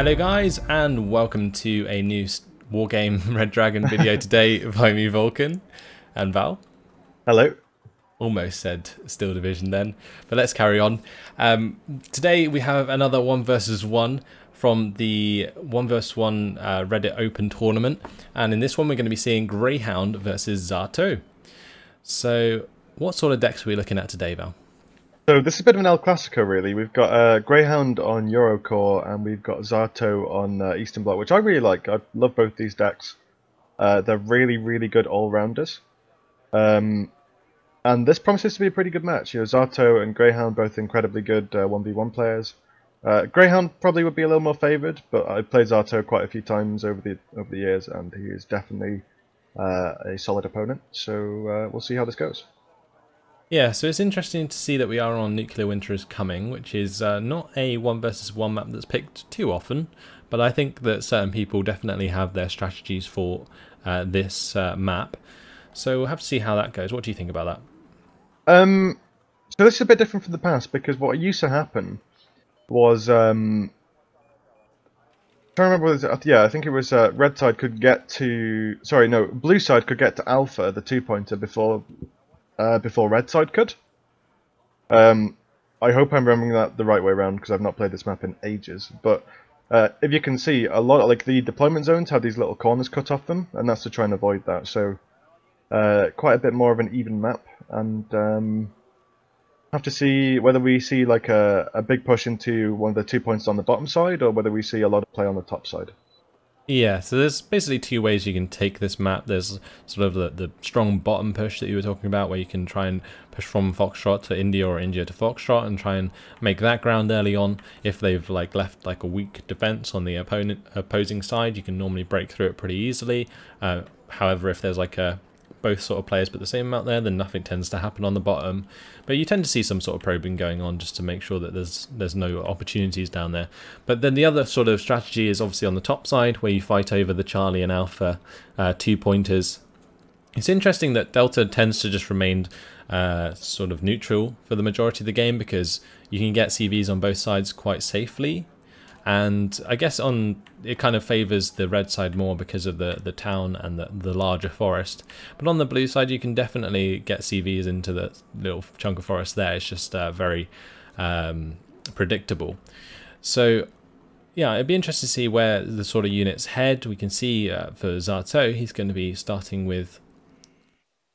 Hello guys, and welcome to a new Wargame Red Dragon video today by me, Vulcan, and Val. Hello. Almost said Steel Division then, but let's carry on. Today we have another 1 versus 1 from the 1 versus 1 Reddit Open tournament, and in this one we're going to be seeing Greyhound versus Zato. So what sort of decks are we looking at today, Val? So this is a bit of an El Clasico, really. We've got Greyhound on Eurocore, and we've got Zato on Eastern Bloc, which I really like. I love both these decks. They're really, really good all-rounders. And this promises to be a pretty good match. You know, Zato and Greyhound both incredibly good 1v1 players. Greyhound probably would be a little more favoured, but I've played Zato quite a few times over the years, and he is definitely a solid opponent. So we'll see how this goes. Yeah, so it's interesting to see that we are on Nuclear Winter is Coming, which is not a 1 versus 1 map that's picked too often, but I think that certain people definitely have their strategies for this map. So we'll have to see how that goes. What do you think about that? So this is a bit different from the past, because what used to happen was, I'm trying to remember, yeah, I think it was red side could get to, sorry, no, blue side could get to Alpha, the 2-pointer, before red side could. I hope I'm remembering that the right way around, because I've not played this map in ages. But if you can see, a lot of, like, the deployment zones have these little corners cut off them, and that's to try and avoid that. So quite a bit more of an even map, and have to see whether we see like a big push into one of the 2 points on the bottom side, or whether we see a lot of play on the top side. Yeah, so there's basically two ways you can take this map. There's sort of the strong bottom push that you were talking about, where you can try and push from Foxtrot to India or India to Foxtrot and try and make that ground early on. If they've left like a weak defense on the opposing side, you can normally break through it pretty easily. However, if there's like both sort of players put the same amount there, then nothing tends to happen on the bottom. But you tend to see some sort of probing going on just to make sure that there's no opportunities down there. But then the other sort of strategy is obviously on the top side, where you fight over the Charlie and Alpha 2-pointers. It's interesting that Delta tends to just remain sort of neutral for the majority of the game, because you can get CVs on both sides quite safely. And I guess it kind of favours the red side more because of the town and the larger forest. But on the blue side, you can definitely get CVs into the little chunk of forest there. It's just very predictable. So yeah, it'd be interesting to see where the sort of units head. We can see for Zato, he's going to be starting with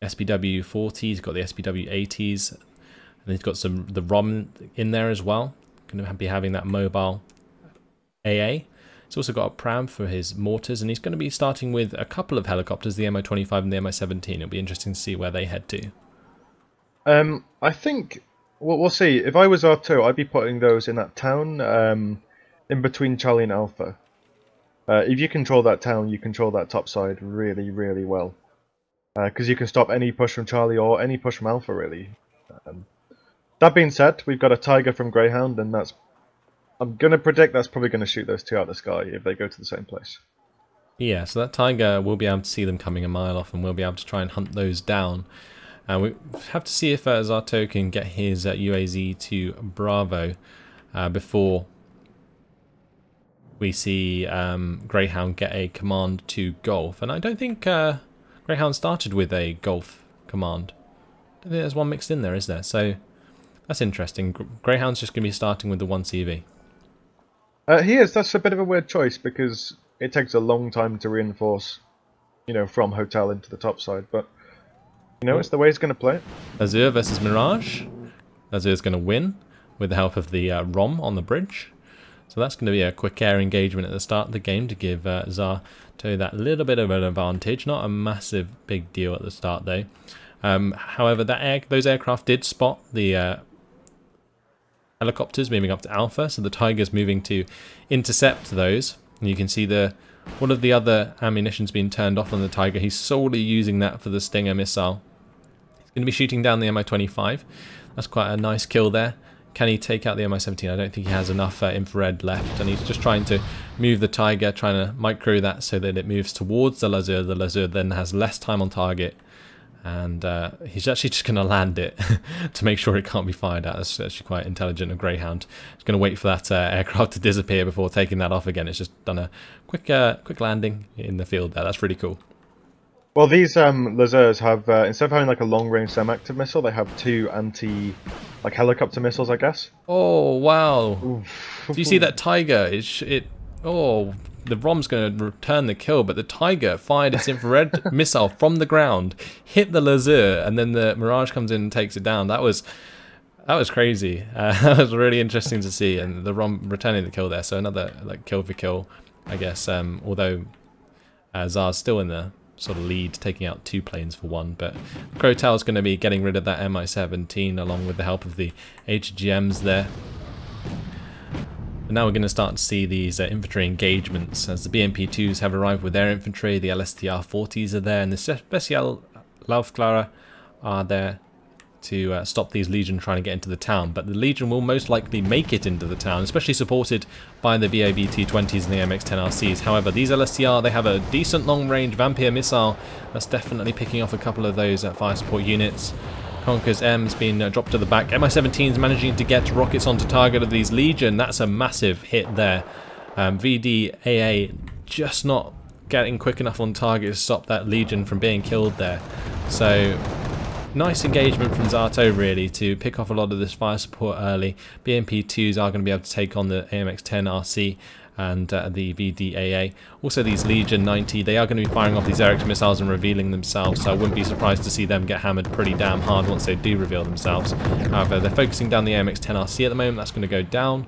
SPW 40s. He's got the SPW 80s, and he's got the ROM in there as well. Going to be having that mobile AA. He's also got a pram for his mortars, and he's going to be starting with a couple of helicopters, the MI-25 and the MI-17. It'll be interesting to see where they head to. I think we'll see. If I was R2, I'd be putting those in that town in between Charlie and Alpha. If you control that town, you control that top side really, really well, because you can stop any push from Charlie or any push from Alpha, really. That being said, we've got a Tiger from Greyhound, and I'm going to predict that's probably going to shoot those two out of the sky if they go to the same place. Yeah, so that Tiger, we'll be able to see them coming a mile off, and we'll be able to try and hunt those down. We have to see if Zato can get his UAZ to Bravo before we see Greyhound get a command to Golf. And I don't think Greyhound started with a Golf command. I don't think there's one mixed in there, is there? So that's interesting. Greyhound's just going to be starting with the 1 CV. He is. That's a bit of a weird choice, because it takes a long time to reinforce, you know, from Hotel into the top side. But, you know, it's the way he's going to play it. Azure versus Mirage. Azure's going to win with the help of the ROM on the bridge. So that's going to be a quick air engagement at the start of the game to give Zato that little bit of an advantage. Not a massive big deal at the start, though. However, those aircraft did spot the helicopters moving up to Alpha, so the Tiger's moving to intercept those. And you can see one of the other ammunition's been turned off on the Tiger. He's solely using that for the Stinger missile. He's going to be shooting down the MI-25. That's quite a nice kill there. Can he take out the MI-17? I don't think he has enough infrared left, and he's just trying to move the Tiger, trying to micro that so that it moves towards the Lazure. The Lazure then has less time on target, And he's actually just going to land it to make sure it can't be fired at. That's actually quite intelligent of Greyhound. He's going to wait for that aircraft to disappear before taking that off again. It's just done a quick landing in the field there. That's really cool. Well, these lasers have, instead of having like a long-range semi-active missile, they have 2 like helicopter missiles, I guess. Oh, wow. Oof. Do you see that Tiger? Oh, the ROM's going to return the kill, but the Tiger fired its infrared missile from the ground, hit the laser, and then the Mirage comes in and takes it down. That was crazy. That was really interesting to see, and the ROM returning the kill there. So another like kill for kill, I guess. Although Zar's still in the sort of lead, taking out 2 planes for 1. But Crowtail's going to be getting rid of that Mi-17 along with the help of the HGMs there. And now we're going to start to see these infantry engagements as the BMP-2s have arrived with their infantry. The LSTR-40s are there, and the Special Laufklarer are there to stop these Legion trying to get into the town. But the Legion will most likely make it into the town, especially supported by the VAB-T20s and the MX-10RCs. However, these LSTR, they have a decent long-range Vampire missile that's definitely picking off a couple of those fire support units. Conker's M's been dropped to the back. Mi-17's managing to get rockets onto target of these Legion. That's a massive hit there. VDAA just not getting quick enough on target to stop that Legion from being killed there. So nice engagement from Zato really to pick off a lot of this fire support early. BMP-2s are going to be able to take on the AMX-10RC and the VDAA. Also these Legion 90, they are going to be firing off these Eric's missiles and revealing themselves, so I wouldn't be surprised to see them get hammered pretty damn hard once they do reveal themselves. However, they're focusing down the AMX-10RC at the moment. That's going to go down.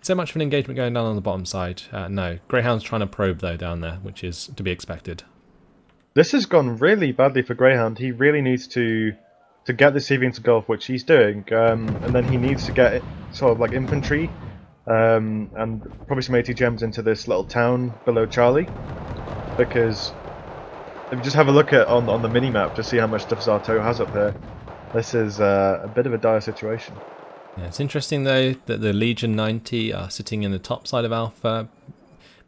Is there much of an engagement going down on the bottom side? No. Greyhound's trying to probe though down there, which is to be expected. This has gone really badly for Greyhound. He really needs to get the CV into Gulf, which he's doing, and then he needs to get sort of like infantry and probably some ATGMs into this little town below Charlie, because if you just have a look at on the mini-map to see how much stuff Zato has up there, this is a bit of a dire situation. Yeah, it's interesting though that the Legion 90 are sitting in the top side of Alpha.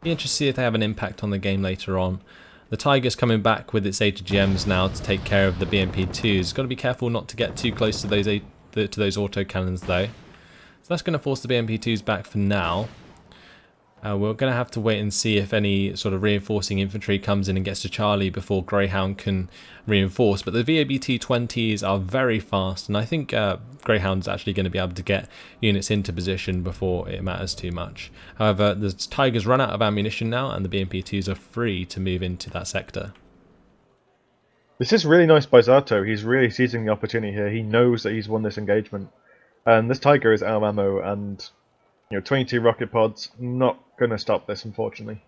Be interested to see if they have an impact on the game later on. The Tiger's coming back with its ATGMs now to take care of the BMP-2s. Got to be careful not to get too close to those autocannons though. So that's going to force the BMP-2s back for now. We're going to have to wait and see if any sort of reinforcing infantry comes in and gets to Charlie before Greyhound can reinforce. But the VAB-T20s are very fast, and I think Greyhound's actually going to be able to get units into position before it matters too much. However, the Tigers run out of ammunition now, and the BMP-2s are free to move into that sector. This is really nice by Zato. He's really seizing the opportunity here. He knows that he's won this engagement. And this Tiger is out of ammo, and 22 rocket pods, not going to stop this, unfortunately.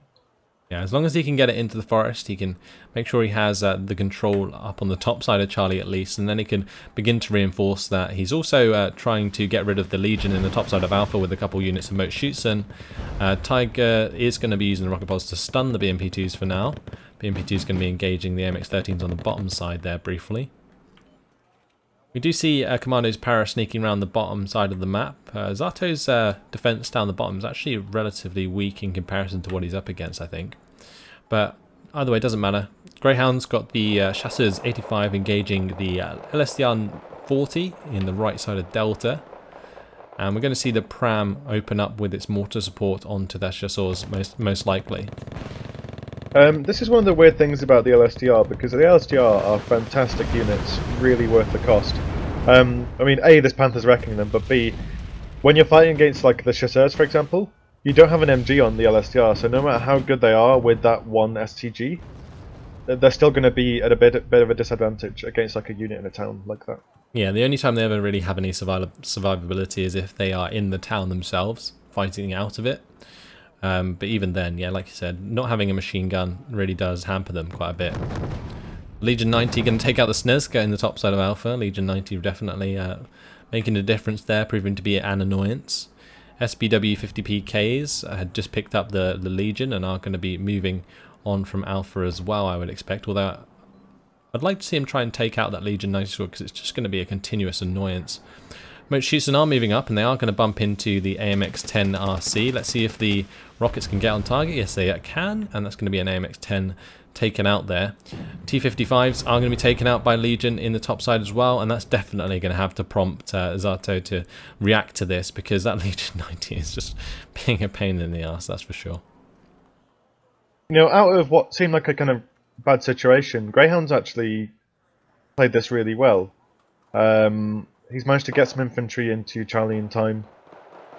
Yeah, as long as he can get it into the forest, he can make sure he has the control up on the top side of Charlie at least, and then he can begin to reinforce that. He's also trying to get rid of the Legion in the top side of Alpha with a couple units of Moat Schutzen. Tiger is going to be using the rocket pods to stun the BMP-2s for now. BMP-2 is going to be engaging the MX-13s on the bottom side there briefly. We do see Commando's Para sneaking around the bottom side of the map. Zato's defense down the bottom is actually relatively weak in comparison to what he's up against, I think. But either way, it doesn't matter. Greyhound's got the Chasseurs 85 engaging the LSTR-40 in the right side of Delta. And we're going to see the Pram open up with its mortar support onto their Chasseurs most likely. This is one of the weird things about the LSTR, because the LSTR are fantastic units, really worth the cost. I mean, A, this Panther's wrecking them, but B, when you're fighting against like the Chasseurs, for example, you don't have an MG on the LSTR, so no matter how good they are with that one STG, they're still going to be at a bit of a disadvantage against like a unit in a town like that. Yeah, the only time they ever really have any survivability is if they are in the town themselves, fighting out of it. But even then, yeah, like you said, not having a machine gun really does hamper them quite a bit. Legion 90 going to take out the Snezka in the top side of Alpha. Legion 90 definitely making a difference there, proving to be an annoyance. SBW 50PKs had just picked up the Legion and are going to be moving on from Alpha as well, I would expect. Although I'd like to see him try and take out that Legion 90 because it's just going to be a continuous annoyance. Mochitsun are moving up, and they are going to bump into the AMX-10 RC. Let's see if the rockets can get on target. Yes, they can, and that's going to be an AMX-10 taken out there. T-55s are going to be taken out by Legion in the top side as well, and that's definitely going to have to prompt Zato to react to this, because that Legion 90 is just being a pain in the ass, that's for sure. You know, out of what seemed like a kind of bad situation, Greyhound's actually played this really well. He's managed to get some infantry into Charlie in time,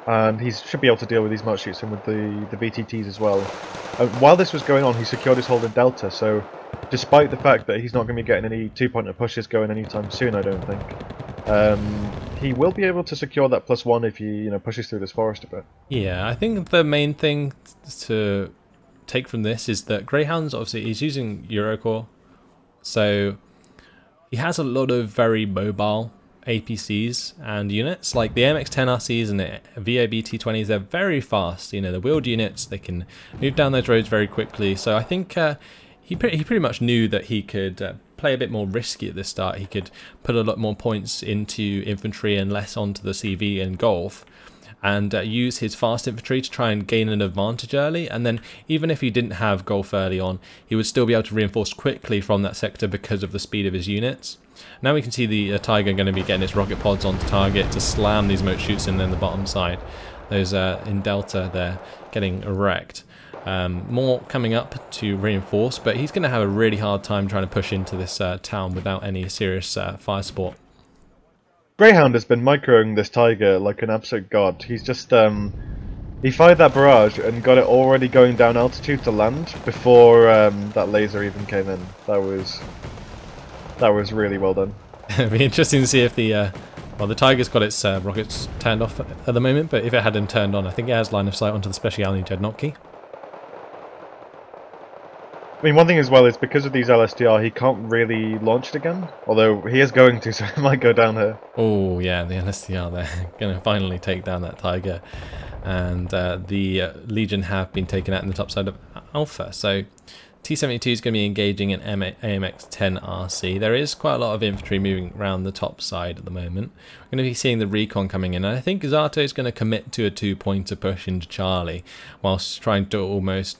and he should be able to deal with these Mochitsun with the VTTs as well. While this was going on, he secured his hold in Delta, so despite the fact that he's not going to be getting any two-pointer pushes going anytime soon, I don't think, he will be able to secure that +1 if he pushes through this forest a bit. Yeah, I think the main thing to take from this is that Greyhound's obviously he's using Eurocore, so he has a lot of very mobile APCs and units like the MX-10 RCs and the VAB T20s. They're very fast, the wheeled units. They can move down those roads very quickly. So I think he pretty much knew that he could play a bit more risky at the start. He could put a lot more points into infantry and less onto the CV and Golf, and use his fast infantry to try and gain an advantage early, and then even if he didn't have Golf early on, he would still be able to reinforce quickly from that sector because of the speed of his units. Now we can see the Tiger going to be getting its rocket pods onto target to slam these Mochitsun in the bottom side. Those in Delta, they're getting wrecked. More coming up to reinforce, but he's going to have a really hard time trying to push into this town without any serious fire support. Greyhound has been microing this Tiger like an absolute god. He's just he fired that barrage and got it already going down altitude to land before that laser even came in. That was really well done. It'd be interesting to see if the Tiger's got its rockets turned off at the moment, but if it hadn't turned on, I think it has line of sight onto the Speciality Dreadnought. I mean, one thing as well is because of these LSTR, he can't really launch it again. Although he is going to, so it might go down here. Oh yeah, the LSTR, they're going to finally take down that Tiger. And the Legion have been taken out in the top side of Alpha. So T-72 is going to be engaging an AMX-10 RC. There is quite a lot of infantry moving around the top side at the moment. We're going to be seeing the recon coming in. And I think Zato is going to commit to a two-pointer push into Charlie, whilst trying to almost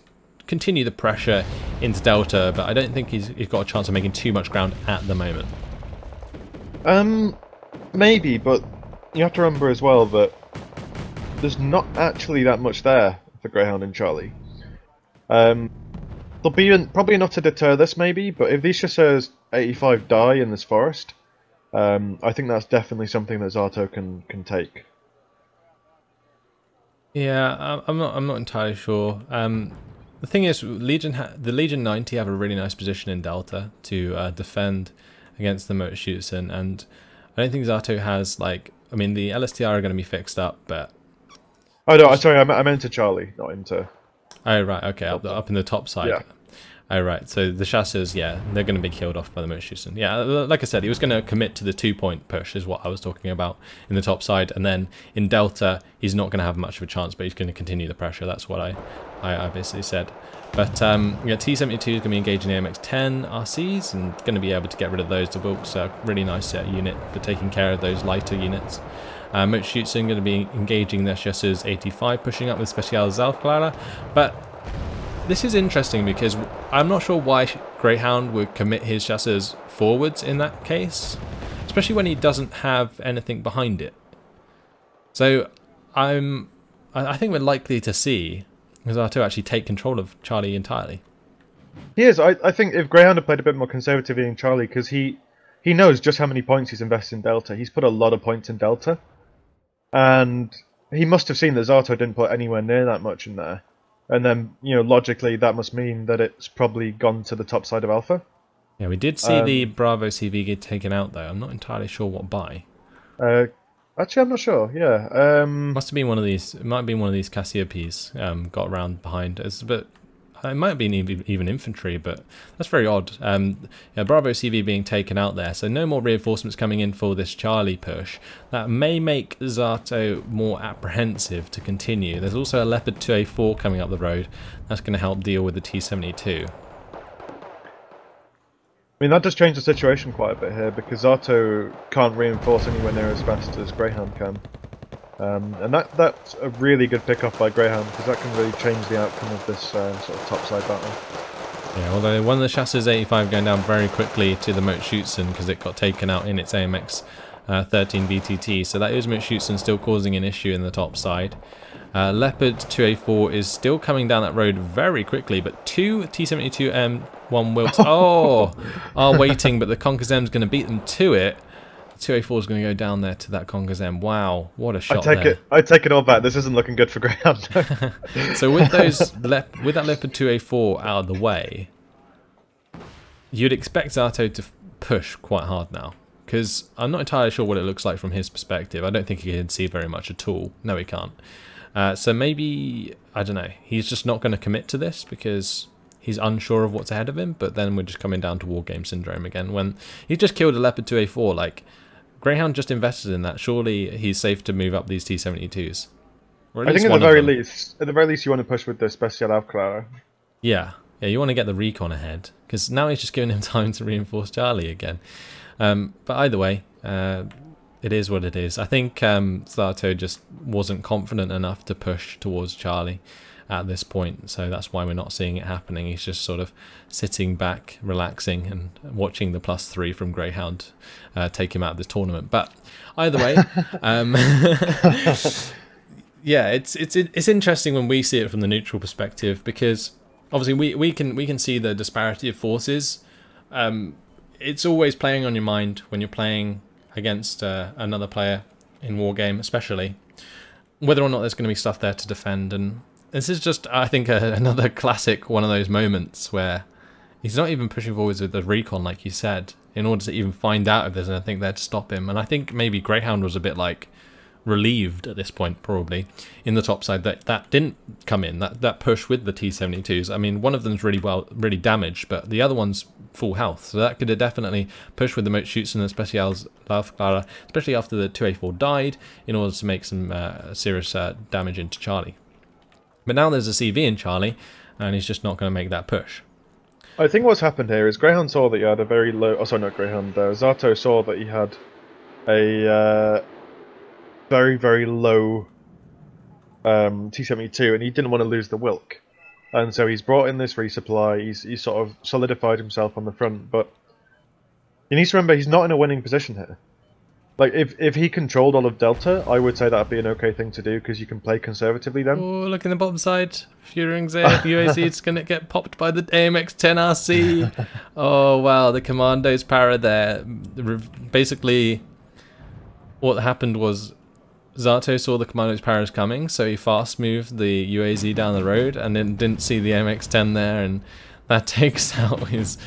continue the pressure into Delta, but I don't think he's got a chance of making too much ground at the moment. Maybe, but you have to remember as well that there's not actually that much there for Greyhound and Charlie. There'll be probably enough to deter this maybe, but if these Chasseurs 85 die in this forest, I think that's definitely something that Zato can take. Yeah, I'm not entirely sure. The thing is, the Legion 90 have a really nice position in Delta to defend against the Mochitsun, and I don't think Zato has, like, I mean, the LSTR are going to be fixed up, but... Oh no, sorry, I meant to Charlie, not into... Oh right, okay, up in the top side. Yeah. Oh right, so the Chasseurs, yeah, they're going to be killed off by the Mochitsun. Yeah, like I said, he was going to commit to the two-point push is what I was talking about in the top side, and then in Delta, he's not going to have much of a chance, but he's going to continue the pressure. That's what I basically said. But yeah, T-72 is going to be engaging the MX-10 RCs and going to be able to get rid of those. The Vulc's a really nice unit for taking care of those lighter units. Mochitsun going to be engaging their Chasseurs 85, pushing up with Special Zalfklara, but this is interesting because I'm not sure why Greyhound would commit his Chasseurs forwards in that case, especially when he doesn't have anything behind it. So I think we're likely to see Zato actually take control of Charlie entirely. He is. I think if Greyhound had played a bit more conservatively in Charlie, because he knows just how many points he's invested in Delta. He's put a lot of points in Delta, and he must have seen that Zato didn't put anywhere near that much in there. And then, logically, that must mean that it's probably gone to the top side of Alpha. Yeah, we did see the Bravo CV get taken out, though. I'm not entirely sure what by. Actually, I'm not sure. Yeah. Must have been one of these. It might have been one of these Cassiopes got around behind us, but it might have been even infantry. But that's very odd. Yeah, Bravo CV being taken out there, so no more reinforcements coming in for this Charlie push. That may make Zato more apprehensive to continue. There's also a Leopard 2A4 coming up the road. That's going to help deal with the T-72. I mean, that does change the situation quite a bit here, because Zato can't reinforce anywhere near as fast as Greyhound can. And that's a really good pick-off by Greyhound, because that can really change the outcome of this sort of topside battle. Yeah, although one of the chassis 85 going down very quickly to the Moat Schutzen because it got taken out in its AMX 13 BTT, so that is Moat Schutzen still causing an issue in the top side. Leopard 2A4 is still coming down that road very quickly, but two T-72M1 Wilts are waiting, but the Conkers M is going to beat them to it. 2A4 is going to go down there to that Conkers M. Wow, what a shot there. I take it all back. This isn't looking good for Greyhound. So with with that Leopard 2A4 out of the way, you'd expect Zato to push quite hard now. Because I'm not entirely sure what it looks like from his perspective. I don't think he can see very much at all. No, he can't. So maybe, I don't know, he's just not going to commit to this because he's unsure of what's ahead of him. But then we're just coming down to Wargame syndrome again. When he just killed a Leopard 2A4, like, Greyhound just invested in that. Surely he's safe to move up these T-72s. I think at the very least, you want to push with the Special Aufklärer. Yeah, you want to get the recon ahead because now he's just giving him time to reinforce Charlie again. But either way, it is what it is. I think Zato just wasn't confident enough to push towards Charlie at this point, so that's why we're not seeing it happening. He's just sort of sitting back, relaxing, and watching the +3 from Greyhound take him out of this tournament. But either way, yeah, it's interesting when we see it from the neutral perspective because obviously we can see the disparity of forces. It's always playing on your mind when you're playing against another player in Wargame, especially whether or not there's going to be stuff there to defend. And this is just, I think, another classic one of those moments where he's not even pushing forwards with the recon, like you said, in order to even find out if there's anything there to stop him. And I think maybe Greyhound was a bit like relieved at this point, probably in the top side that didn't come in, that push with the T-72s. I mean, one of them's really damaged, but the other one's full health, so that could have definitely pushed with the Moat Schutzen and the Specials Laufklärer, especially after the 2A4 died, in order to make some serious damage into Charlie. But now there's a CV in Charlie, and he's just not going to make that push. I think what's happened here is Greyhound saw that he had a very low... Oh, sorry, not Greyhound. Zato saw that he had a very, very low T-72, and he didn't want to lose the Wilk. And so he's brought in this resupply, he's sort of solidified himself on the front, but you need to remember he's not in a winning position here. Like, if he controlled all of Delta, I would say that would be an okay thing to do, because you can play conservatively then. Oh, look in the bottom side. Führung's there. UAC is going to get popped by the AMX-10RC. Oh, wow. The Commando's para there. Basically, what happened was Zato saw the Commando's paras coming, so he fast moved the UAZ down the road, and then didn't see the MX-10 there, and that takes out his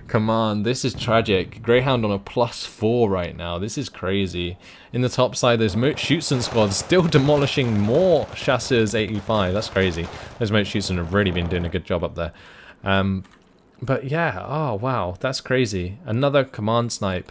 command. This is tragic. Greyhound on a +4 right now. This is crazy. In the top side, there's Moat Schutzen squad still demolishing more Chasseurs 85. That's crazy. Those Moat Schutzen have really been doing a good job up there. But yeah, oh wow, that's crazy. Another command snipe.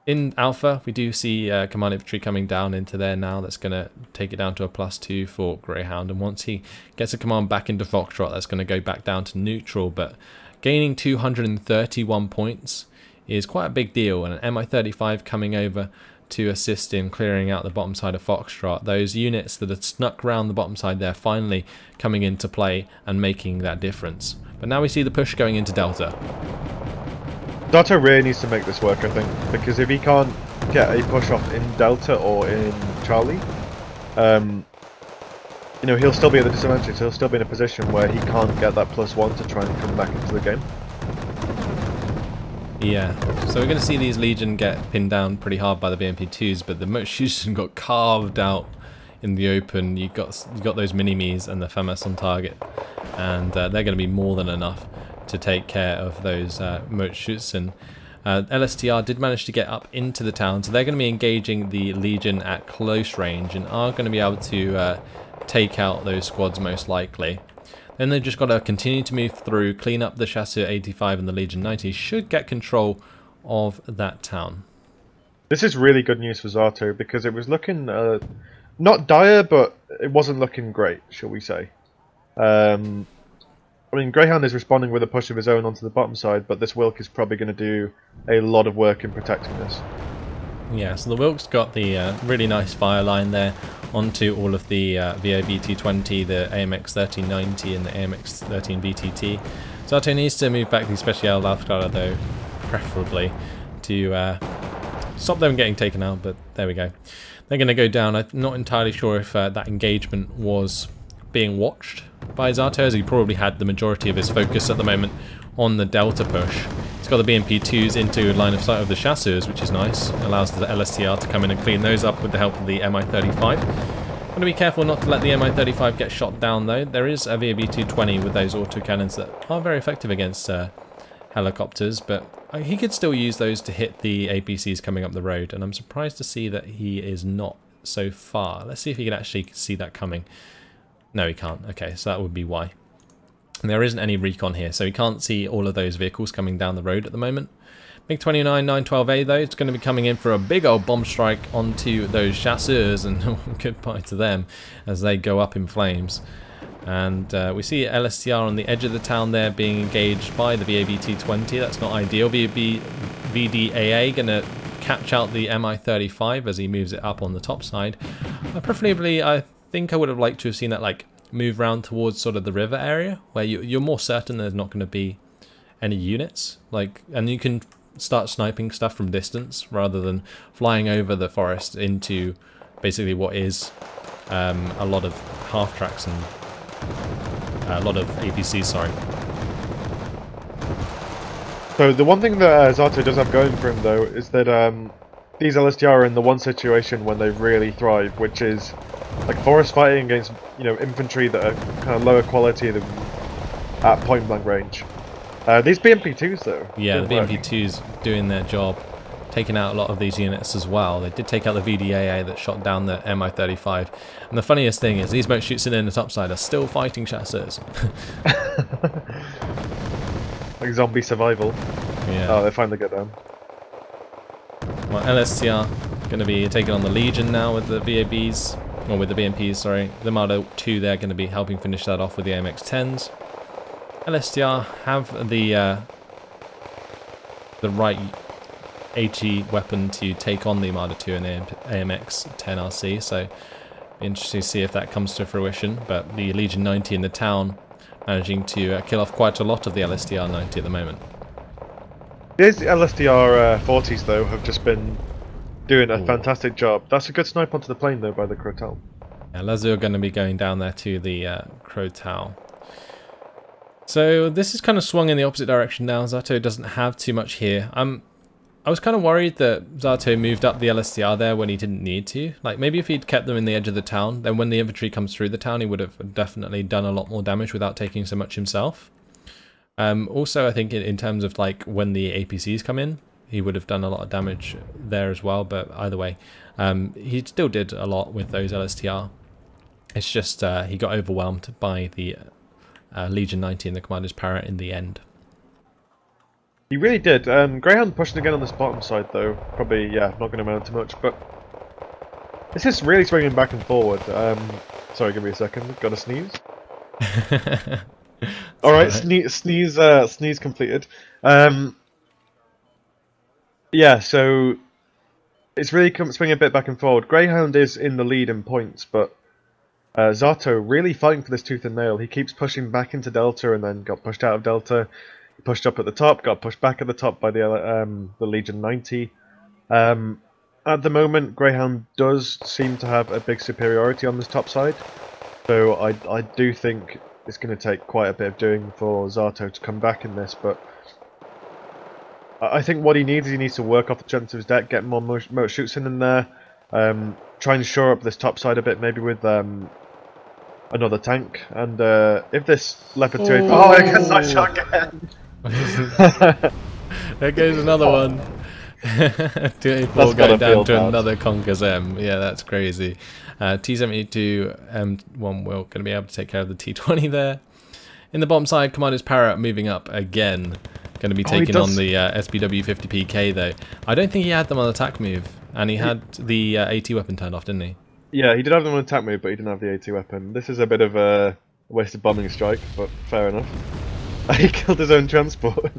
In Alpha, we do see Command Infantry coming down into there now. That's going to take it down to a +2 for Greyhound. And once he gets a command back into Foxtrot, that's going to go back down to neutral. But gaining 231 points is quite a big deal. And an MI-35 coming over to assist in clearing out the bottom side of Foxtrot. Those units that had snuck around the bottom side there finally coming into play and making that difference. But now we see the push going into Delta. Zato really needs to make this work, I think, because if he can't get a push off in Delta or in Charlie, you know, he'll still be at the disadvantage. He'll still be in a position where he can't get that +1 to try and come back into the game. Yeah, so we're going to see these Legion get pinned down pretty hard by the BMP2s, but the Moat Schutzen got carved out in the open. You got those mini-me's and the FAMAS on target, and they're going to be more than enough to take care of those Moat Schutzen. LSTR did manage to get up into the town, so they're going to be engaging the Legion at close range and are going to be able to take out those squads most likely. Then they've just got to continue to move through, clean up the Chasseur 85 and the Legion 90, should get control of that town. This is really good news for Zato, because it was looking not dire, but it wasn't looking great, shall we say. I mean, Greyhound is responding with a push of his own onto the bottom side, but this Wilk is probably going to do a lot of work in protecting this. Yeah, so the Wilk's got the really nice fire line there onto all of the VOB220, the AMX 1390 and the AMX 13 VTT. Zato needs to move back the Special Alfcara though, preferably, to stop them getting taken out, but there we go. They're going to go down. I'm not entirely sure if that engagement was being watched by Zato, as he probably had the majority of his focus at the moment on the Delta push. He's got the BMP2s into line of sight of the chasseurs, which is nice. Allows the LSTR to come in and clean those up with the help of the Mi-35. Want to be careful not to let the Mi-35 get shot down though. There is a VOB-220 with those autocannons that are very effective against helicopters, but he could still use those to hit the APCs coming up the road, and I'm surprised to see that he is not so far. Let's see if he can actually see that coming. No, he can't. Okay, so that would be why. And there isn't any recon here, so he can't see all of those vehicles coming down the road at the moment. MiG-29 912A though, it's going to be coming in for a big old bomb strike onto those chasseurs, and goodbye to them as they go up in flames. And we see LSTR on the edge of the town there being engaged by the VAB-220. That's not ideal. VDAA going to catch out the Mi-35 as he moves it up on the top side. Preferably, I think I would have liked to have seen that like move round towards sort of the river area where you're more certain there's not going to be any units, like, and you can start sniping stuff from distance rather than flying over the forest into basically what is a lot of half tracks and a lot of APCs, sorry. So the one thing that Zato does have going for him though is that these LSTR are in the one situation when they really thrive, which is like forest fighting against, you know, infantry that are kind of lower quality than at point blank range. These BMP2s though. Yeah, the BMP2s doing their job, taking out a lot of these units as well. They did take out the VDAA that shot down the Mi-35. And the funniest thing is these boat shoots in the topside are still fighting chasseurs. Like zombie survival. Yeah. Oh, they finally get down. Well, LSTR going to be taking on the Legion now with the VABs. Or with the BMPs, sorry. The Marder 2 there going to be helping finish that off with the AMX-10s. LSTR have the right AG weapon to take on the Marder 2 and the AMX-10RC, so interesting to see if that comes to fruition. But the Legion 90 in the town managing to kill off quite a lot of the LSTR 90 at the moment. These LSTR 40s though have just been doing a fantastic job. That's a good snipe onto the plane though by the Crotal. Yeah, Lazur going to be going down there to the Crotal. So this is kind of swung in the opposite direction now. Zato doesn't have too much here. I was kind of worried that Zato moved up the LSTR there when he didn't need to. Like maybe if he'd kept them in the edge of the town, then when the infantry comes through the town, he would have definitely done a lot more damage without taking so much himself. Also, I think in terms of like when the APCs come in, he would have done a lot of damage there as well, but either way, he still did a lot with those LSTR. It's just he got overwhelmed by the Legion 90 and the Commander's Parrot in the end. He really did. Greyhound pushing again on this bottom side though, probably, yeah, not going to amount to much, but this is really swinging back and forward. Sorry, give me a second, got to sneeze. Alright, sneeze completed. Yeah, so it's really swinging a bit back and forward. Greyhound is in the lead in points, but Zato really fighting for this tooth and nail. He keeps pushing back into Delta and then got pushed out of Delta. He pushed up at the top, got pushed back at the top by the Legion 90. At the moment, Greyhound does seem to have a big superiority on this top side, so I do think it's going to take quite a bit of doing for Zato to come back in this, but I think what he needs is he needs to work off the strength of his deck, get more motor shoots in there, try and shore up this top side a bit, maybe with another tank, and if this Leopard 2... Oh, I guess I shot again! There goes another one. 284 going down to another Conkers M. Yeah, that's crazy. T-72 M1 will going to be able to take care of the T-20 there. In the bottom side, Commander's Parrot moving up again. Going to be taking on the SBW-50PK though. I don't think he had them on attack move, and he had the AT weapon turned off, didn't he? Yeah, he did have them on attack move, but he didn't have the AT weapon. This is a bit of a wasted bombing strike, but fair enough. He killed his own transport.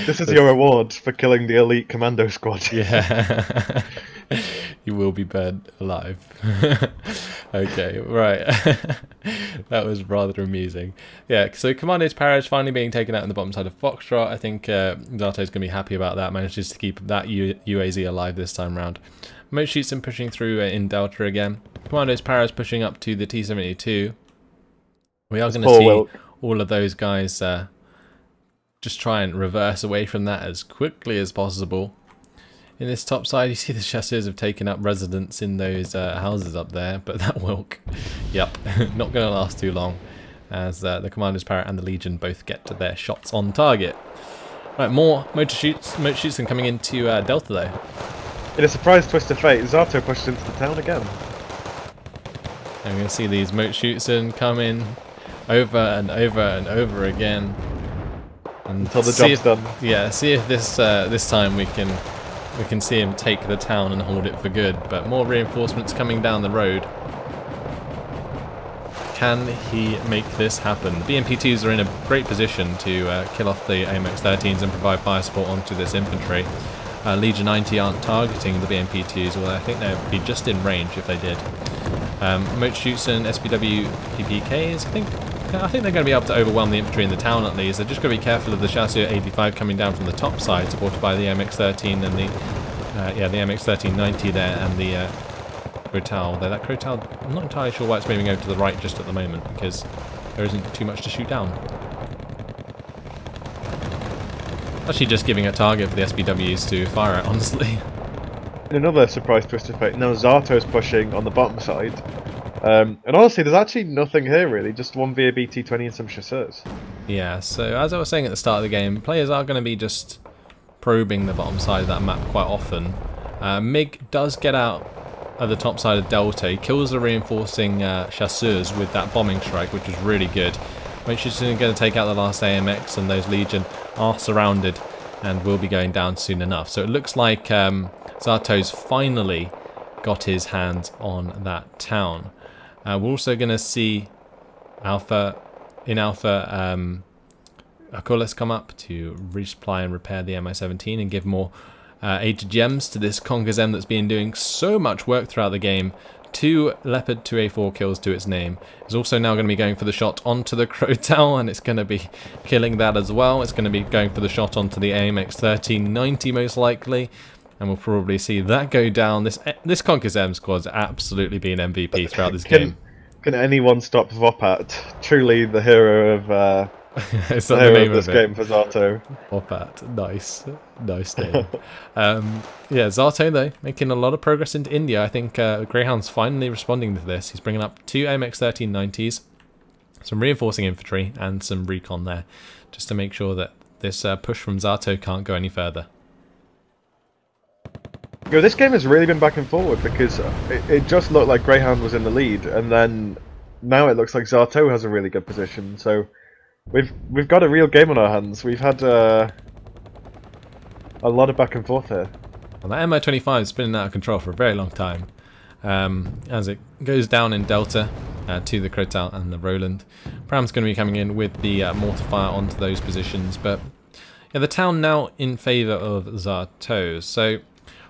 This is your reward for killing the elite commando squad. Yeah. You will be burned alive. Okay, right. That was rather amusing. Yeah, so Commando's Parage finally being taken out on the bottom side of Foxtrot. I think Zato's going to be happy about that. Manages to keep that UAZ alive this time round. Moat shoots him pushing through in Delta again. Commando's Parage pushing up to the T-72. We are going to see all of those guys just try and reverse away from that as quickly as possible. In this top side, you see the chasseurs have taken up residence in those houses up there, but that Wilk, yep, not going to last too long, as the Commander's Parrot and the Legion both get to their shots on target. Right, more moat shoots and coming into Delta though. In a surprise twist of fate, Zato pushed into the town again. And we're going to see these moat shoots and come in over and over and over again. Until the job's done. Yeah, see if this time we can see him take the town and hold it for good. But more reinforcements coming down the road. Can he make this happen? The BMP-2s are in a great position to kill off the AMX-13s and provide fire support onto this infantry. Legion 90 aren't targeting the BMP-2s, although I think they'd be just in range if they did. Moat shoots and SPW PPKs, I think they're going to be able to overwhelm the infantry in the town at least. They're just going to be careful of the Chasseur 85 coming down from the top side, supported by the MX-13 and the MX-1390 there, and the Crotal. Though that Crotal, I'm not entirely sure why it's moving over to the right just at the moment, because there isn't too much to shoot down. Actually just giving a target for the SPWs to fire at, honestly. In another surprise twist of fate, now Zato's pushing on the bottom side. And honestly, there's actually nothing here really, just one VAB T20 and some chasseurs. Yeah, so as I was saying at the start of the game, players are going to be just probing the bottom side of that map quite often. MiG does get out at the top side of Delta. He kills the reinforcing chasseurs with that bombing strike, which is really good. Which is going to take out the last AMX, and those Legion are surrounded and will be going down soon enough. So it looks like Zato's finally got his hands on that town. We're also going to see Alpha Akolas come up to resupply and repair the MI-17 and give more aid to gems to this Conquer Zem that's been doing so much work throughout the game. 2 Leopard 2A4 kills to its name. It's also now going to be going for the shot onto the Crotal, and it's going to be killing that as well. It's going to be going for the shot onto the AMX 1390 most likely, and we'll probably see that go down. This Conquer Zem squad's absolutely been MVP throughout this game. Can anyone stop Vopat? Truly the hero of it's not the name of this of game for Zato. Vopat, nice name. Yeah, Zato though making a lot of progress into India. I think Greyhound's finally responding to this. He's bringing up 2 AMX 1390s, some reinforcing infantry, and some recon there, just to make sure that this push from Zato can't go any further. You know, this game has really been back and forward because it just looked like Greyhound was in the lead, and then now it looks like Zato has a really good position. So we've got a real game on our hands. We've had a lot of back and forth here. Well, that MI-25 is spinning out of control for a very long time. As it goes down in Delta to the Crotal and the Roland. Pram's going to be coming in with the mortar fire onto those positions, but yeah, the town now in favour of Zato. So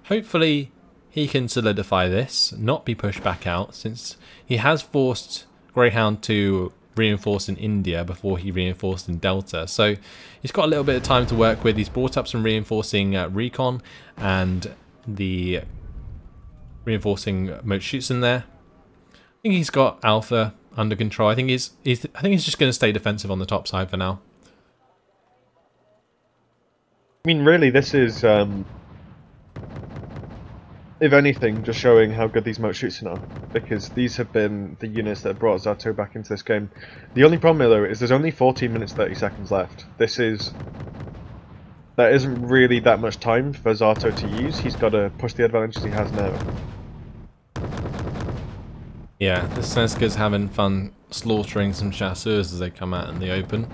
hopefully he can solidify this, not be pushed back out, since he has forced Greyhound to reinforce in India before he reinforced in Delta. So he's got a little bit of time to work with. He's brought up some reinforcing recon and the reinforcing moat shoots in there. I think he's got Alpha under control. I think he's just going to stay defensive on the top side for now. I mean, really, this is if anything, just showing how good these moat shoots are, because these have been the units that have brought Zato back into this game. The only problem though is there's only 14 minutes 30 seconds left. There isn't really that much time for Zato to use. He's got to push the advantages he has now. Yeah, the Seneska's having fun slaughtering some chasseurs as they come out in the open.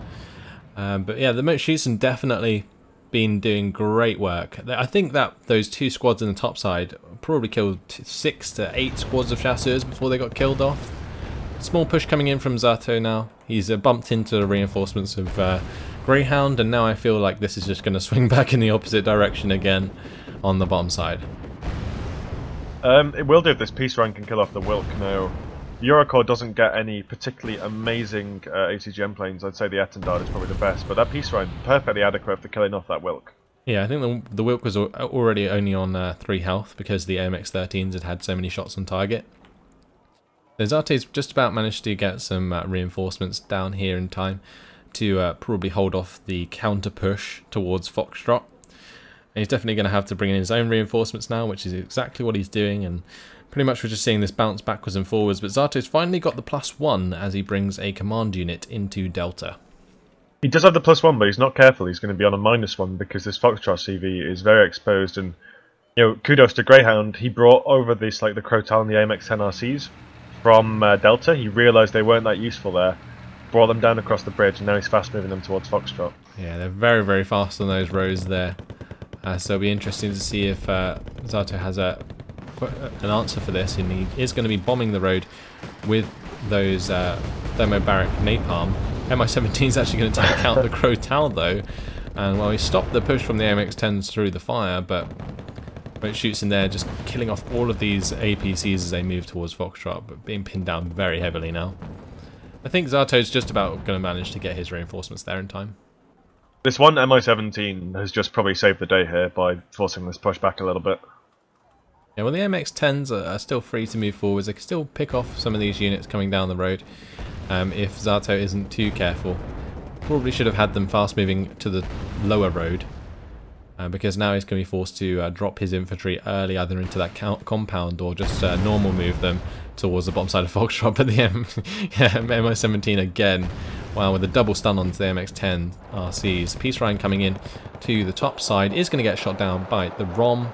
But yeah, the moat shoots have definitely been doing great work. I think that those 2 squads in the top side probably killed 6 to 8 squads of chasseurs before they got killed off. Small push coming in from Zato now. He's bumped into the reinforcements of Greyhound, and now I feel like this is just going to swing back in the opposite direction again on the bottom side. It will do if this peace run can kill off the Wilk. Now, Eurocorps doesn't get any particularly amazing ATGM planes. I'd say the Attendard is probably the best, but that peace run perfectly adequate for killing off that Wilk. Yeah, I think the Wilk was already only on 3 health because the AMX-13s had so many shots on target. Zate's just about managed to get some reinforcements down here in time to probably hold off the counter push towards Foxtrot. And he's definitely going to have to bring in his own reinforcements now, which is exactly what he's doing, and pretty much we're just seeing this bounce backwards and forwards, but Zato's finally got the +1 as he brings a command unit into Delta. He does have the +1, but he's not careful. He's going to be on a -1 because this Foxtrot CV is very exposed, and kudos to Greyhound. He brought over this the Crotal and the AMX-10 RCs from Delta. He realised they weren't that useful there, brought them down across the bridge, and now he's fast moving them towards Foxtrot. Yeah, they're very, very fast on those roads there. So it'll be interesting to see if Zato has an answer for this, and he is going to be bombing the road with those thermobaric napalm. Mi-17 is actually going to take out the Crotal though, and he stopped the push from the AMX-10s through the fire, but when it shoots in there, just killing off all of these APCs as they move towards Foxtrot, but being pinned down very heavily now. I think Zato's just about going to manage to get his reinforcements there in time. This one Mi-17 has just probably saved the day here by forcing this push back a little bit. Yeah, well the MX-10s are still free to move forwards. They can still pick off some of these units coming down the road if Zato isn't too careful. Probably should have had them fast moving to the lower road because now he's going to be forced to drop his infantry early either into that compound or just normal move them towards the bottom side of Foxtrot. But the Mi-17 again, wow, with a double stun onto the MX-10 RCs. Peace Ryan coming in to the top side is going to get shot down by the ROM.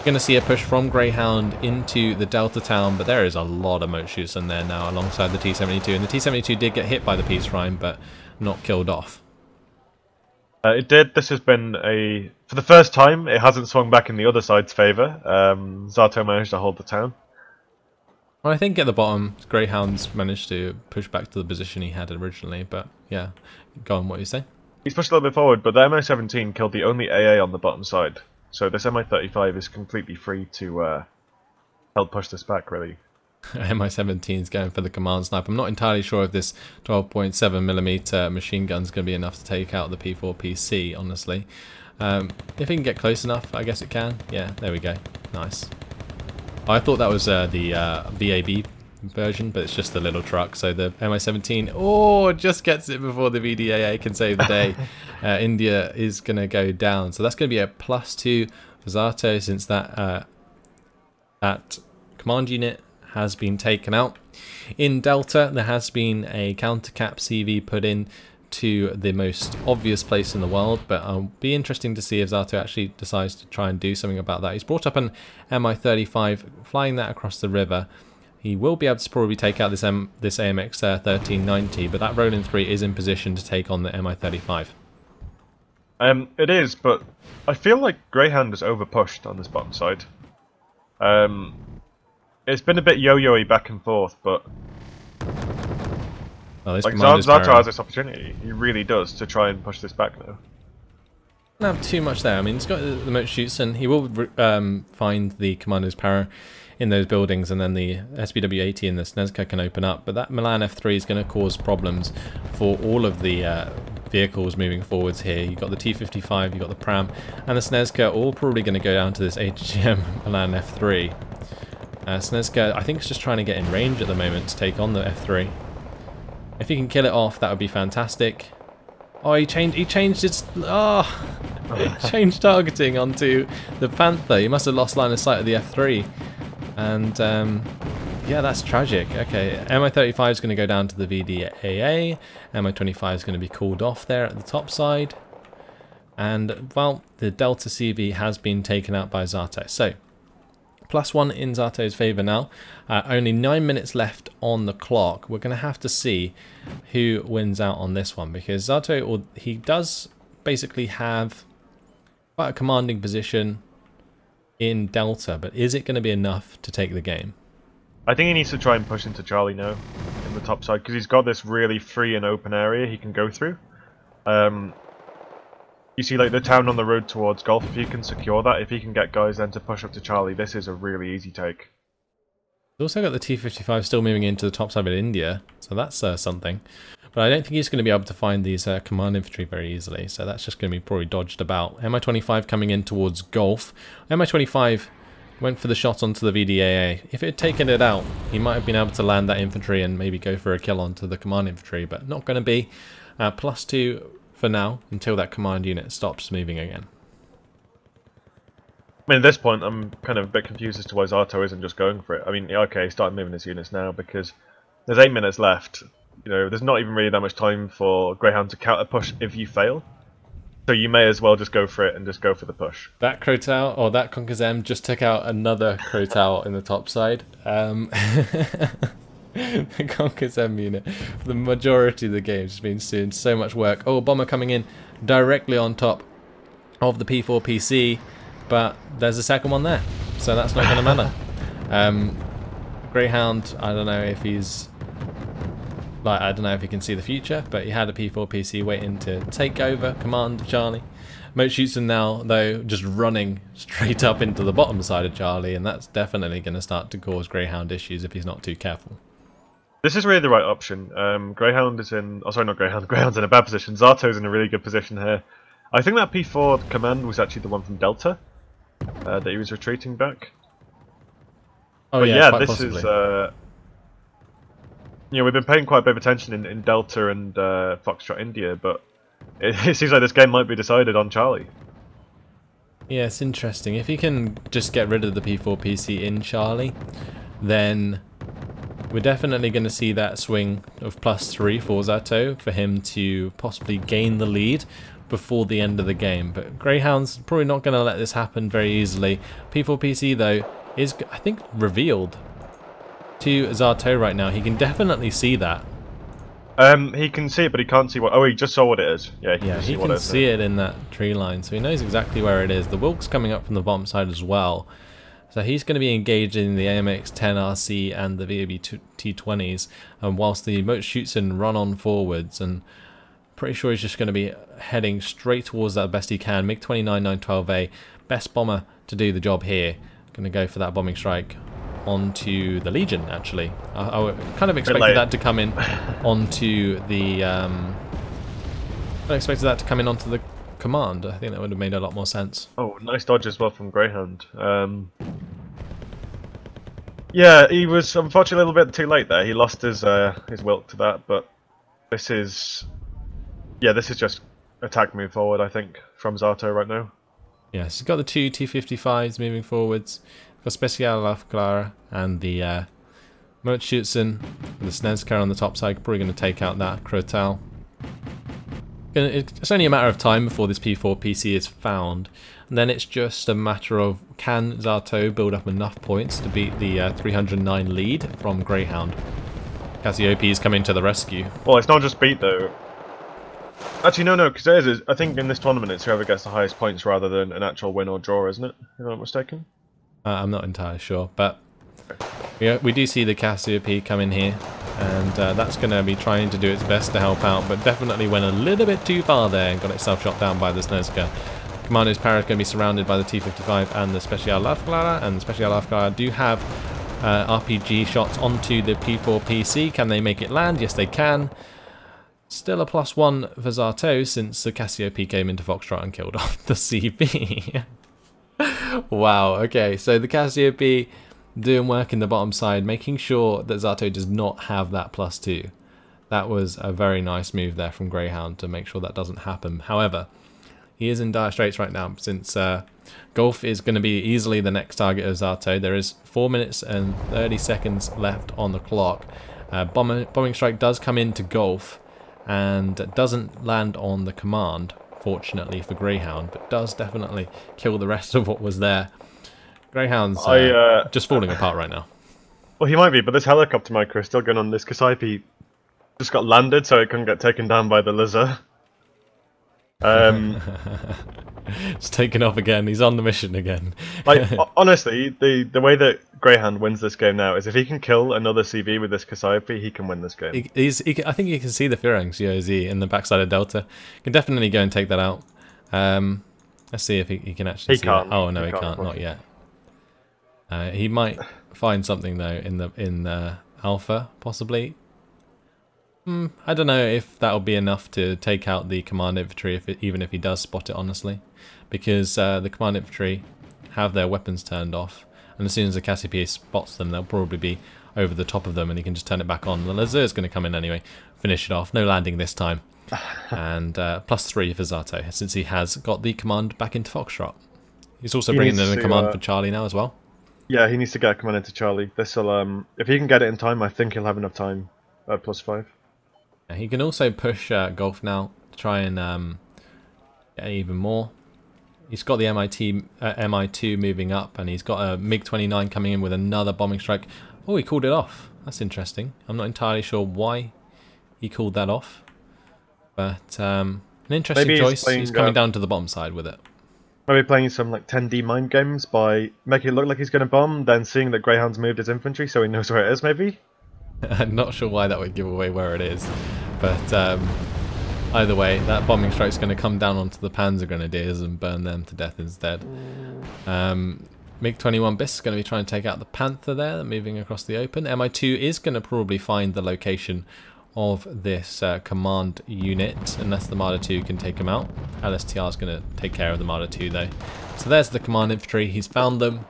Going to see a push from Greyhound into the Delta town, but there is a lot of moat shoots in there now alongside the T-72, and the T-72 did get hit by the Peace Ryan, but not killed off. It did. This has been for the first time, it hasn't swung back in the other side's favour. Zato managed to hold the town. Well, I think at the bottom, Greyhound's managed to push back to the position he had originally, but yeah, go on, what you say? He's pushed a little bit forward, but the Mi-17 killed the only AA on the bottom side. So this Mi-35 is completely free to help push this back, really. Mi-17 is going for the command snipe. I'm not entirely sure if this 12.7mm machine gun is going to be enough to take out the P4PC, honestly. If it can get close enough, I guess it can. Yeah, there we go. Nice. I thought that was the VAB version, but it's just the little truck. So the Mi-17, just gets it before the VDAA can save the day. India is going to go down. So that's going to be a +2 for Zato since that command unit has been taken out. In Delta, there has been a counter-cap CV put in to the most obvious place in the world, but it'll be interesting to see if Zato actually decides to try and do something about that. He's brought up an Mi-35, flying that across the river. He will be able to probably take out this AMX 1390, but that Roland 3 is in position to take on the Mi-35. It is, but I feel like Greyhound is over-pushed on this bottom side. It's been a bit yo-yo-y back and forth, but Zato has this opportunity. He really does to try and push this back now. Don't have too much there. I mean, he's got the moat shoots, and he will find the commander's power in those buildings, and then the SPW-80 and the Snezka can open up. But that Milan F3 is going to cause problems for all of the vehicles moving forwards here. You've got the T-55, you've got the Pram, and the Snezka all probably going to go down to this HGM Milan F3. Snezka, I think, is just trying to get in range at the moment to take on the F3. If he can kill it off, that would be fantastic. Oh, he changed its... He changed targeting onto the Panther. He must have lost line of sight of the F3. And, yeah, that's tragic. Okay, Mi-35 is going to go down to the VDAA. Mi-25 is going to be called off there at the top side. And, well, the Delta CV has been taken out by Zato. So, +1 in Zato's favour now. Only 9 minutes left on the clock. We're going to have to see who wins out on this one, because Zato, he does basically have quite a commanding position in Delta, but is it going to be enough to take the game? I think he needs to try and push into Charlie now. the top side because he's got this really free and open area he can go through. You see, like the town on the road towards Gulf. If you can secure that, if he can get guys then to push up to Charlie, this is a really easy take. We've also got the T-55 still moving into the top side of India, so that's something. But I don't think he's going to be able to find these command infantry very easily, so that's just going to be probably dodged about. Mi-25 coming in towards Gulf. Mi-25 went for the shot onto the VDAA. If it had taken it out, he might have been able to land that infantry and maybe go for a kill onto the command infantry, but not going to be. +2 for now, until that command unit stops moving again. I mean, at this point, I'm kind of a bit confused as to why Zato isn't just going for it. I mean, okay, start moving his units now because there's 8 minutes left. You know, there's not even really that much time for Greyhound to counter push if you fail. So you may as well just go for it and just go for the push. That Crotal, or that Conquers M, just took out another Crotal in the top side. The Conquers M unit, for the majority of the game, has been doing so much work. Oh, bomber coming in directly on top of the P4 PC, but there's a second one there, so that's not going to matter. Greyhound, I don't know if he's I don't know if he can see the future, but he had a P4 PC waiting to take over command of Charlie. Moat shoots him now, though, just running straight up into the bottom side of Charlie, and that's definitely going to start to cause Greyhound issues if he's not too careful. This is really the right option. Greyhound is in... Oh, sorry, not Greyhound. Greyhound's in a bad position. Zato's in a really good position here. I think that P4 command was actually the one from Delta that he was retreating back. Oh, but yeah, this possibly. Is... you know, we've been paying quite a bit of attention in Delta and Foxtrot India, but it seems like this game might be decided on Charlie. Yeah, it's interesting. If he can just get rid of the P4 PC in Charlie, then we're definitely going to see that swing of +3 for Zato for him to possibly gain the lead before the end of the game. But Greyhound's probably not going to let this happen very easily. P4 PC, though, is, I think, revealed to Zato right now. He can definitely see that. He can see it, but he can't see what... Oh, he just saw what it is. Yeah, he can see it in that tree line, so he knows exactly where it is. The Wilk's coming up from the bottom side as well. So he's going to be engaged in the AMX-10RC and the VAB T20s, and whilst the Moat shoots and run on forwards, and pretty sure he's just going to be heading straight towards that best he can. MiG-29 912A, best bomber to do the job here. Going to go for that bombing strike onto the Legion, actually. I kind of expected that to come in onto the... I expected that to come in onto the command. I think that would have made a lot more sense. Oh, nice dodge as well from Greyhound. Yeah, he was unfortunately a little bit too late there. He lost his Wilk to that, but this is... Yeah, this is just attack move forward, I think, from Zato right now. Yes, he's got the two T-55s moving forwards. Got Special Clara and the Moat Schutzen with the Snezka on the top side. Probably going to take out that Crotal. It's only a matter of time before this P4 PC is found. And then it's just a matter of, can Zato build up enough points to beat the 309 lead from Greyhound? Cassiope is coming to the rescue. Well, it's not just beat though. Actually, no, because I think in this tournament it's whoever gets the highest points rather than an actual win or draw, isn't it? If I'm not mistaken. I'm not entirely sure, but we do see the Cassiope come in here, and that's going to be trying to do its best to help out, but definitely went a little bit too far there and got itself shot down by the Snezka. Commando's Parrot is going to be surrounded by the T-55 and the Special Clara, and the Special Clara do have RPG shots onto the P4 PC. Can they make it land? Yes, they can. Still a +1 for Zato since the Cassiope came into Foxtrot and killed off the CB. Wow, okay, so the Cassiope doing work in the bottom side, making sure that Zato does not have that +2. That was a very nice move there from Greyhound to make sure that doesn't happen. However, he is in dire straits right now since Gulf is going to be easily the next target of Zato. There is 4 minutes and 30 seconds left on the clock. Bombing strike does come into Gulf and doesn't land on the command, fortunately for Greyhound, but does definitely kill the rest of what was there. Greyhound's just falling apart right now. Well, he might be, but this helicopter micro is still going on. This Cassiope just got landed, so it couldn't get taken down by the Lizard. Um, It's taken off again. He's on the mission again. like honestly, the way that Greyhound wins this game now is if he can kill another CV with this Cassiope, he can win this game. I think you can see the phalanx GOZ in the backside of Delta. You can definitely go and take that out. Let's see if he can actually see that. Oh no, he can't. Not yet. He might find something though in Alpha, possibly. I don't know if that'll be enough to take out the command infantry, even if he does spot it, honestly, because the command infantry have their weapons turned off, and as soon as the Cassiope spots them, they'll probably be over the top of them, and he can just turn it back on. The Lazur's going to come in anyway, finish it off. No landing this time, and +3 for Zato, since he has got the command back into Foxtrot. He's also bringing in a command for Charlie now as well. Yeah, he needs to get a command into Charlie. This'll if he can get it in time, I think he'll have enough time. +5. He can also push Golf now to try and get even more. He's got the MI2 moving up, and he's got a MiG-29 coming in with another bombing strike. Oh, he called it off. That's interesting. I'm not entirely sure why he called that off, but an interesting choice. He's coming down to the bomb side with it. Maybe playing some like 10D mind games by making it look like he's going to bomb, then seeing that Greyhound's moved his infantry so he knows where it is, maybe? I'm not sure why that would give away where it is, but either way, that bombing strike's going to come down onto the Panzer Grenadiers and burn them to death instead. MiG-21 Bis is going to be trying to take out the Panther there, moving across the open. Mi2 is going to probably find the location of this command unit, unless the Marder 2 can take him out. LSTR is going to take care of the Marder 2 though. So there's the command infantry, he's found them.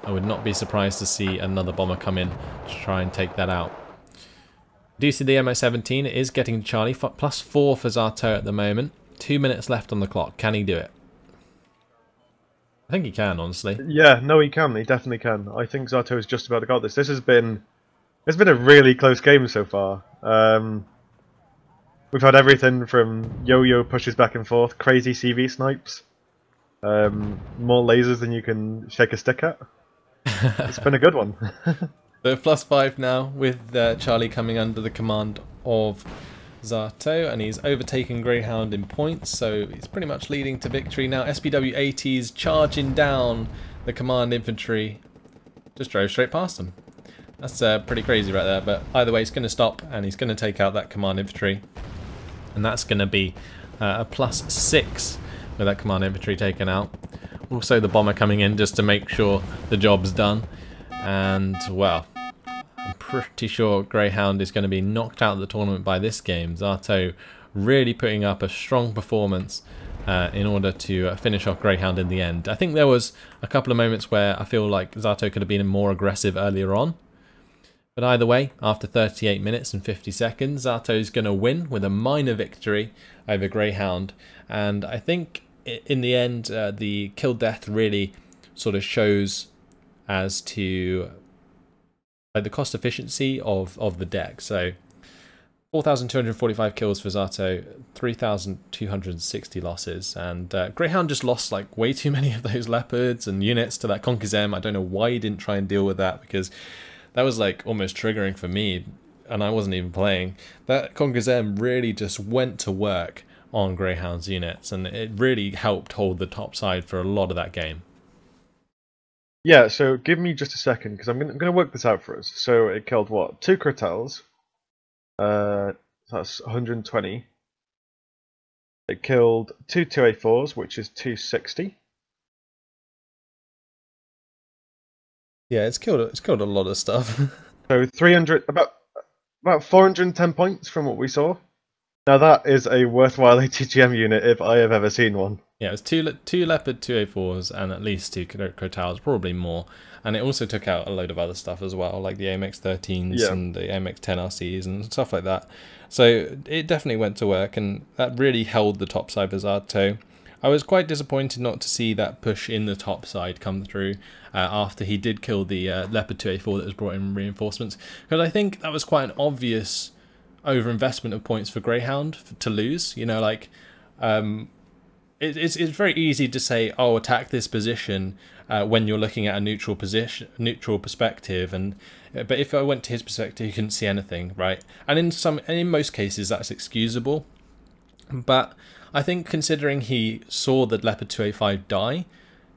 I would not be surprised to see another bomber come in to try and take that out. Do see the MO17 is getting Charlie, +4 for Zato at the moment. 2 minutes left on the clock. Can he do it? I think he can, honestly. Yeah, no, he can. He definitely can. I think Zato is just about to got this. It's been a really close game so far. We've had everything from yo-yo pushes back and forth, crazy CV snipes, more lasers than you can shake a stick at. It's been a good one. So +5 now with Charlie coming under the command of Zato, and he's overtaken Greyhound in points, so he's pretty much leading to victory now. SPW-80s charging down the command infantry, just drove straight past them. That's pretty crazy right there, but either way he's going to stop and he's going to take out that command infantry, and that's going to be a +6 with that command infantry taken out. Also the bomber coming in just to make sure the job's done. And, well, I'm pretty sure Greyhound is going to be knocked out of the tournament by this game. Zato really putting up a strong performance in order to finish off Greyhound in the end. I think there was a couple of moments where I feel like Zato could have been more aggressive earlier on. But either way, after 38 minutes and 50 seconds, Zato's going to win with a minor victory over Greyhound. And I think in the end, the kill death really sort of shows as to the cost efficiency of the deck. So 4,245 kills for Zato, 3,260 losses, and Greyhound just lost like way too many of those leopards and units to that Conquer-Zem. I don't know why he didn't try and deal with that, because that was like almost triggering for me, and I wasn't even playing. That Conquer-Zem really just went to work on Greyhound's units, and it really helped hold the top side for a lot of that game. Yeah, so give me just a second, because I'm gonna work this out for us. So it killed what? 2 Crotels. That's 120. It killed 2 2A4s, which is 260. Yeah, it's killed a lot of stuff. So 300, about 410 points from what we saw. Now that is a worthwhile ATGM unit if I have ever seen one. Yeah, it was two Leopard 2A4s and at least 2 Crotals, probably more. And it also took out a load of other stuff as well, like the AMX-13s and the AMX-10RCs and stuff like that. So it definitely went to work, and that really held the top side for Zato. I was quite disappointed not to see that push in the top side come through after he did kill the Leopard 2A4 that was brought in reinforcements, because I think that was quite an obvious overinvestment of points for Greyhound to lose. You know, like it's very easy to say, oh, attack this position when you're looking at a neutral perspective, and but if I went to his perspective, you couldn't see anything, right? And in most cases that's excusable, but I think considering he saw the Leopard 285 die,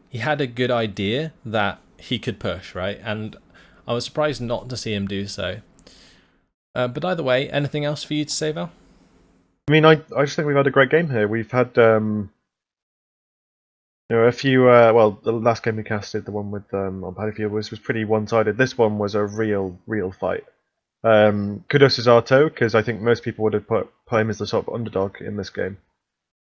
he had a good idea that he could push, right? And I was surprised not to see him do so. But either way, anything else for you to say, Val? I mean, I just think we've had a great game here. We've had you know, a few. Well, the last game we casted, the one with on Battlefield, was pretty one-sided. This one was a real fight. Kudos to Zato, because I think most people would have put him as the sort of underdog in this game.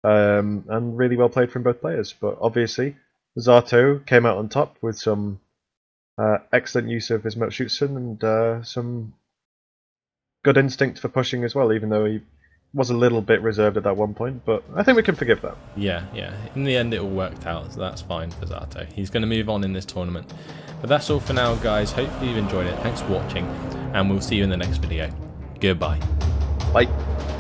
And really well played from both players. But obviously, Zato came out on top with some excellent use of his Schützen and some good instinct for pushing as well, even though he was a little bit reserved at that one point. But I think we can forgive that. Yeah. In the end, it all worked out, so that's fine for Zato. He's going to move on in this tournament. But that's all for now, guys. Hopefully you've enjoyed it. Thanks for watching, and we'll see you in the next video. Goodbye. Bye.